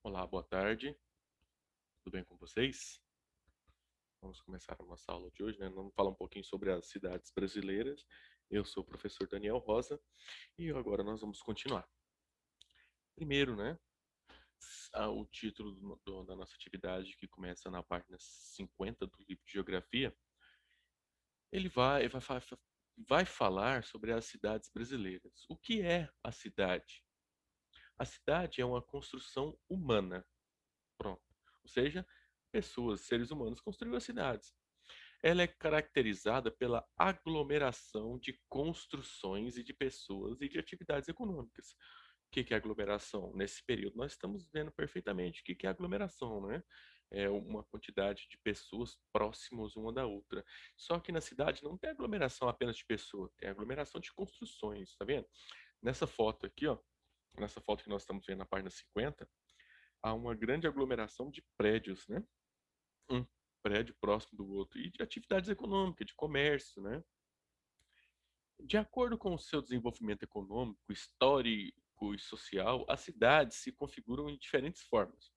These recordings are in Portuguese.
Olá, boa tarde. Tudo bem com vocês? Vamos começar a nossa aula de hoje, né? Vamos falar um pouquinho sobre as cidades brasileiras. Eu sou o professor Daniel Rosa e agora nós vamos continuar. Primeiro, né? O título da nossa atividade, que começa na página 50 do livro de Geografia, ele vai falar sobre as cidades brasileiras. O que é a cidade? A cidade é uma construção humana. Pronto. Ou seja, pessoas, seres humanos construíram as cidades. Ela é caracterizada pela aglomeração de construções e de pessoas e de atividades econômicas. O que é aglomeração? Nesse período, nós estamos vendo perfeitamente o que é aglomeração, né? É uma quantidade de pessoas próximas uma da outra. Só que na cidade não tem aglomeração apenas de pessoas, tem aglomeração de construções, tá vendo? Nessa foto aqui, ó, nessa foto que nós estamos vendo na página 50, há uma grande aglomeração de prédios, né? Um prédio próximo do outro, e de atividades econômicas, de comércio, né? De acordo com o seu desenvolvimento econômico, histórico e social, as cidades se configuram em diferentes formas.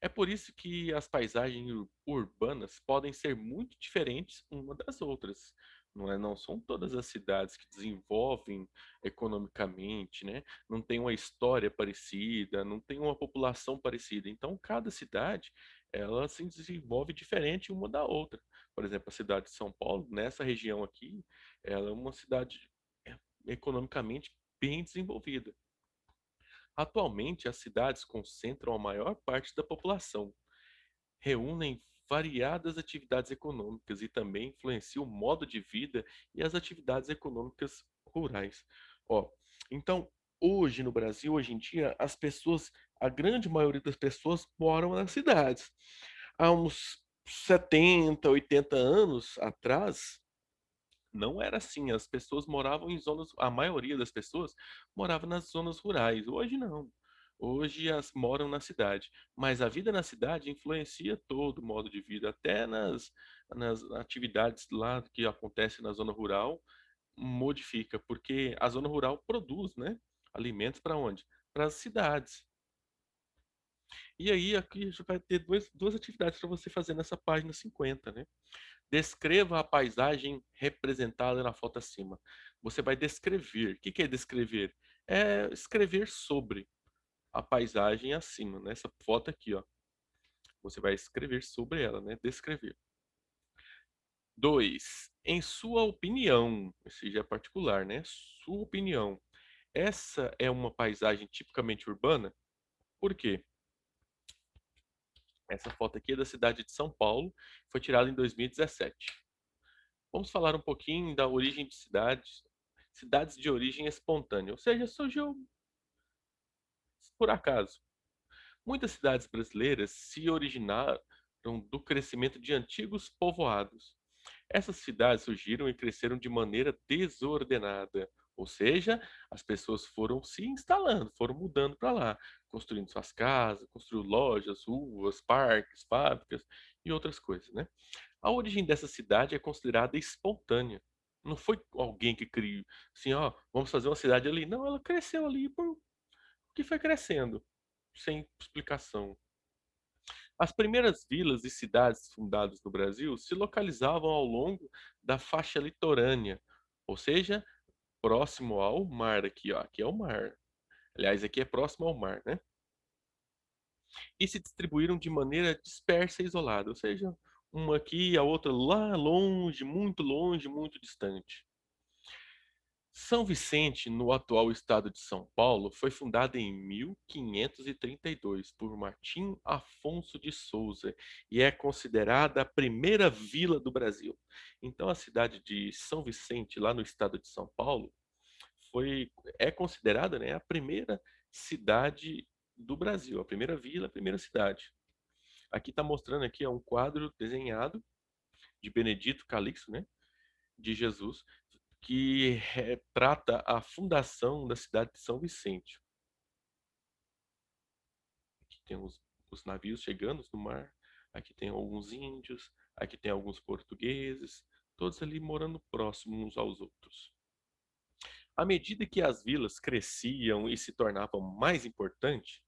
É por isso que as paisagens urbanas podem ser muito diferentes uma das outras. Não é? Não são todas as cidades que desenvolvem economicamente, né? Não tem uma história parecida, não tem uma população parecida. Então, cada cidade, ela se desenvolve diferente uma da outra. Por exemplo, a cidade de São Paulo, nessa região aqui, ela é uma cidade economicamente bem desenvolvida. Atualmente, as cidades concentram a maior parte da população, reúnem variadas atividades econômicas e também influenciam o modo de vida e as atividades econômicas rurais. Ó, então, hoje no Brasil, hoje em dia, as pessoas, a grande maioria das pessoas moram nas cidades. Há uns 70, 80 anos atrás, não era assim. As pessoas moravam em zonas, a maioria das pessoas morava nas zonas rurais. Hoje não. Hoje as moram na cidade. Mas a vida na cidade influencia todo o modo de vida, até nas atividades lá que acontecem na zona rural, modifica, porque a zona rural produz, né, alimentos para onde? Para as cidades. E aí aqui a gente vai ter duas atividades para você fazer nessa página 50, né? Descreva a paisagem representada na foto acima. Você vai descrever. O que é descrever? É escrever sobre a paisagem acima, nessa foto aqui, ó. Você vai escrever sobre ela, né? Descrever. 2. Em sua opinião, esse já é particular, né? Sua opinião. Essa é uma paisagem tipicamente urbana? Por quê? Essa foto aqui é da cidade de São Paulo, foi tirada em 2017. Vamos falar um pouquinho da origem de cidades, cidades de origem espontânea, ou seja, surgiu por acaso. Muitas cidades brasileiras se originaram do crescimento de antigos povoados. Essas cidades surgiram e cresceram de maneira desordenada, ou seja, as pessoas foram se instalando, foram mudando para lá, construindo suas casas, construindo lojas, ruas, parques, fábricas e outras coisas, né? A origem dessa cidade é considerada espontânea. Não foi alguém que criou, assim, ó, vamos fazer uma cidade ali. Não, ela cresceu ali porque foi crescendo, sem explicação. As primeiras vilas e cidades fundadas no Brasil se localizavam ao longo da faixa litorânea, ou seja, próximo ao mar aqui, ó. Aqui é o mar. Aliás, aqui é próximo ao mar, né? E se distribuíram de maneira dispersa e isolada, ou seja, uma aqui e a outra lá longe, muito distante. São Vicente, no atual estado de São Paulo, foi fundada em 1532 por Martim Afonso de Souza e é considerada a primeira vila do Brasil. Então, a cidade de São Vicente, lá no estado de São Paulo, é considerada, né, a primeira cidade do Brasil, a primeira vila, a primeira cidade. Aqui está mostrando aqui é um quadro desenhado de Benedito Calixto, né, de Jesus, que retrata a fundação da cidade de São Vicente. Aqui tem os navios chegando no mar, aqui tem alguns índios, aqui tem alguns portugueses, todos ali morando próximos uns aos outros. À medida que as vilas cresciam e se tornavam mais importantes,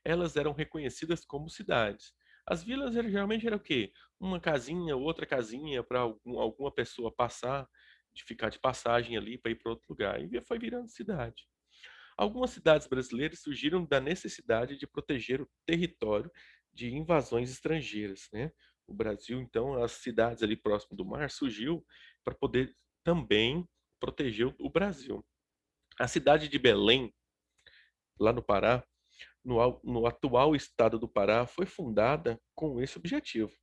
elas eram reconhecidas como cidades. As vilas geralmente era o quê? Uma casinha, outra casinha para alguma pessoa passar, de ficar de passagem ali para ir para outro lugar. E foi virando cidade. Algumas cidades brasileiras surgiram da necessidade de proteger o território de invasões estrangeiras, né? O Brasil, então, as cidades ali próximo do mar surgiu para poder também proteger o Brasil. A cidade de Belém, lá no Pará, no atual estado do Pará, foi fundada com esse objetivo,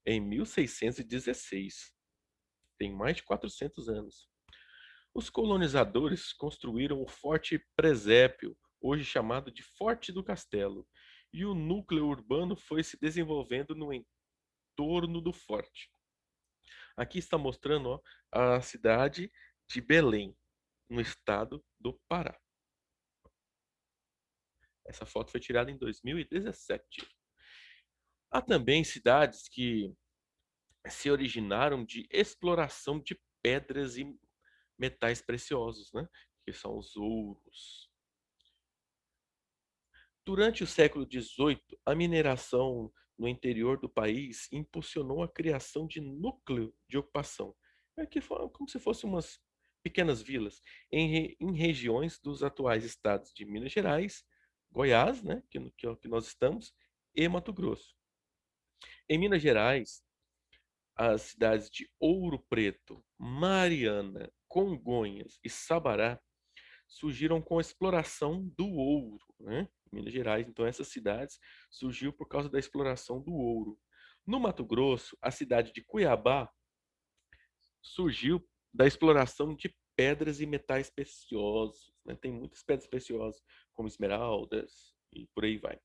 em 1616. Tem mais de 400 anos. Os colonizadores construíram o Forte Presépio, hoje chamado de Forte do Castelo, e o núcleo urbano foi se desenvolvendo no entorno do forte. Aqui está mostrando, ó, a cidade de Belém, no estado do Pará. Essa foto foi tirada em 2017. Há também cidades que se originaram de exploração de pedras e metais preciosos, né? Que são os ouros. Durante o século XVIII, a mineração no interior do país impulsionou a criação de núcleo de ocupação, que foram como se fossem umas pequenas vilas em regiões dos atuais estados de Minas Gerais, Goiás, né, que é o que nós estamos, e Mato Grosso. Em Minas Gerais, as cidades de Ouro Preto, Mariana, Congonhas e Sabará surgiram com a exploração do ouro, né? Em Minas Gerais, então essas cidades surgiu por causa da exploração do ouro. No Mato Grosso, a cidade de Cuiabá surgiu da exploração de pedras e metais preciosos, né? Tem muitas pedras preciosas, como esmeraldas e por aí vai.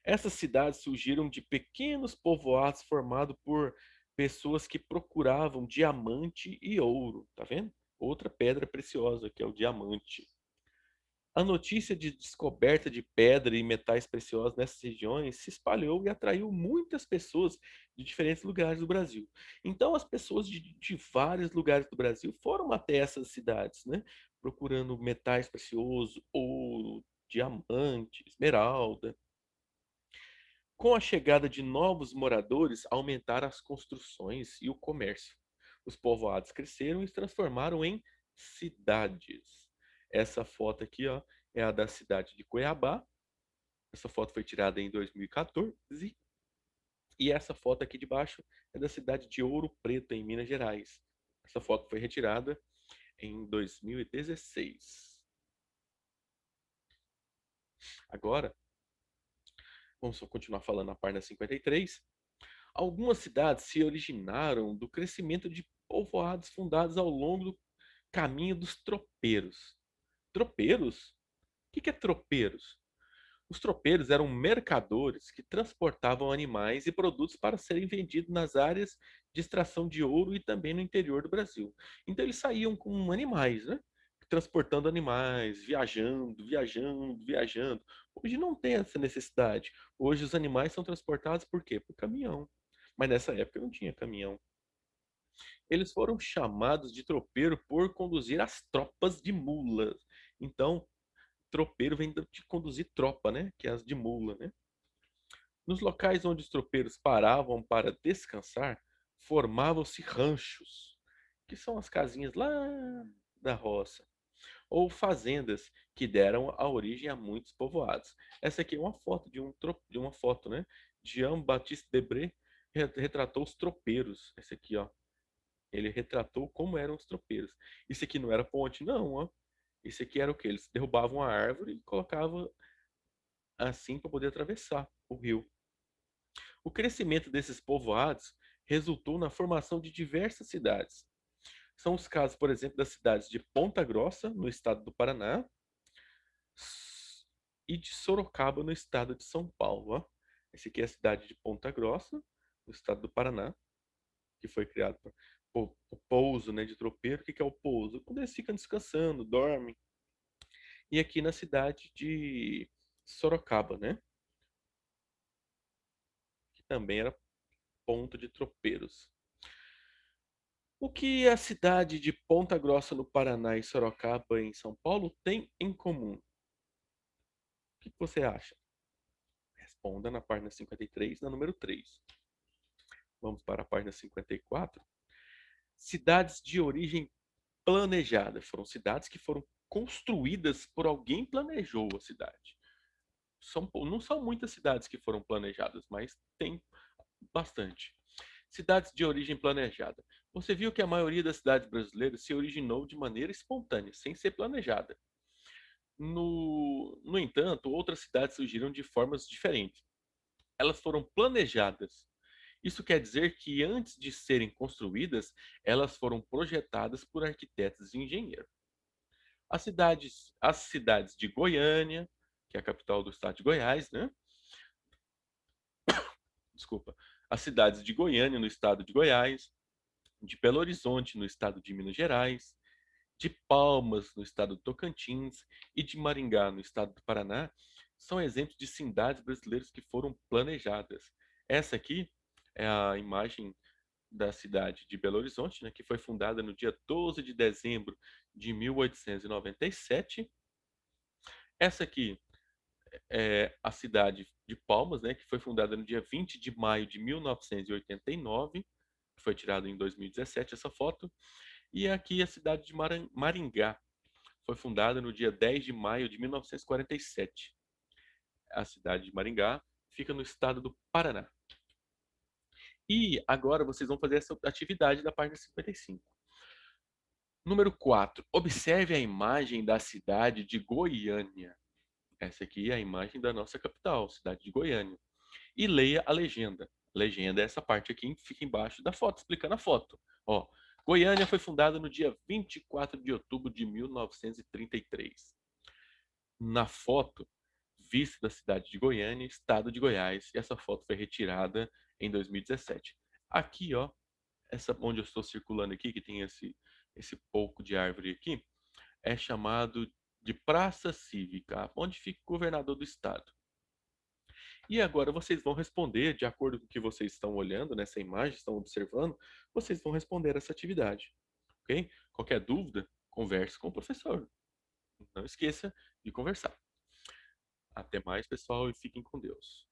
Essas cidades surgiram de pequenos povoados formados por pessoas que procuravam diamante e ouro, tá vendo? Outra pedra preciosa, que é o diamante. A notícia de descoberta de pedra e metais preciosos nessas regiões se espalhou e atraiu muitas pessoas de diferentes lugares do Brasil. Então, as pessoas de vários lugares do Brasil foram até essas cidades, né? Procurando metais preciosos, ouro, diamante, esmeralda. Com a chegada de novos moradores, aumentaram as construções e o comércio. Os povoados cresceram e se transformaram em cidades. Essa foto aqui, ó, é a da cidade de Cuiabá. Essa foto foi tirada em 2014. E essa foto aqui de baixo é da cidade de Ouro Preto, em Minas Gerais. Essa foto foi retirada em 2016. Agora, vamos continuar falando na página 53. Algumas cidades se originaram do crescimento de povoados fundados ao longo do caminho dos tropeiros. Tropeiros? O que é tropeiros? Os tropeiros eram mercadores que transportavam animais e produtos para serem vendidos nas áreas de extração de ouro e também no interior do Brasil. Então eles saíam com animais, né? Transportando animais, viajando, viajando, viajando. Hoje não tem essa necessidade. Hoje os animais são transportados por quê? Por caminhão. Mas nessa época não tinha caminhão. Eles foram chamados de tropeiro por conduzir as tropas de mulas. Então, tropeiro vem de conduzir tropa, né? Que é as de mula, né? Nos locais onde os tropeiros paravam para descansar, formavam-se ranchos, que são as casinhas lá da roça, ou fazendas que deram a origem a muitos povoados. Essa aqui é uma foto de uma foto, né? Jean-Baptiste Debré retratou os tropeiros. Esse aqui, ó, ele retratou como eram os tropeiros. Isso aqui não era ponte, não, ó. Isso aqui era o que eles derrubavam a árvore e colocavam assim para poder atravessar o rio. O crescimento desses povoados resultou na formação de diversas cidades. São os casos, por exemplo, das cidades de Ponta Grossa, no estado do Paraná, e de Sorocaba, no estado de São Paulo. Ó. Essa aqui é a cidade de Ponta Grossa, no estado do Paraná, que foi criado para o pouso, né, de tropeiro. O que é o pouso? Quando eles ficam descansando, dormem. E aqui na cidade de Sorocaba, né, que também era ponto de tropeiros. O que a cidade de Ponta Grossa, no Paraná, e Sorocaba, em São Paulo, tem em comum? O que você acha? responda na página 53, na número 3. Vamos para a página 54. Cidades de origem planejada. Foram cidades que foram construídas por alguém que planejou a cidade. Não são muitas cidades que foram planejadas, mas tem bastante. Cidades de origem planejada. Você viu que a maioria das cidades brasileiras se originou de maneira espontânea, sem ser planejada. No entanto, outras cidades surgiram de formas diferentes. Elas foram planejadas. Isso quer dizer que antes de serem construídas, elas foram projetadas por arquitetos e engenheiros. As cidades de Goiânia, que é a capital do estado de Goiás, né? Desculpa. As cidades de Goiânia, no estado de Goiás, de Belo Horizonte, no estado de Minas Gerais, de Palmas, no estado do Tocantins, e de Maringá, no estado do Paraná, são exemplos de cidades brasileiras que foram planejadas. Essa aqui é a imagem da cidade de Belo Horizonte, né, que foi fundada no dia 12 de dezembro de 1897. Essa aqui é a cidade de Palmas, né, que foi fundada no dia 20 de maio de 1989, que foi tirada em 2017 essa foto. E aqui a cidade de Maringá, foi fundada no dia 10 de maio de 1947. A cidade de Maringá fica no estado do Paraná. E agora vocês vão fazer essa atividade da página 55. Número 4. Observe a imagem da cidade de Goiânia. Essa aqui é a imagem da nossa capital, cidade de Goiânia. E leia a legenda. A legenda é essa parte aqui que fica embaixo da foto, explicando a foto. Ó, Goiânia foi fundada no dia 24 de outubro de 1933. Na foto, vista da cidade de Goiânia, estado de Goiás, e essa foto foi retirada em 2017. Aqui, ó, essa onde eu estou circulando aqui, que tem esse pouco de árvore aqui, é chamado de Praça Cívica, onde fica o governador do estado. E agora vocês vão responder, de acordo com o que vocês estão olhando nessa imagem, estão observando, vocês vão responder essa atividade, ok? Qualquer dúvida, converse com o professor. Não esqueça de conversar. Até mais, pessoal, e fiquem com Deus.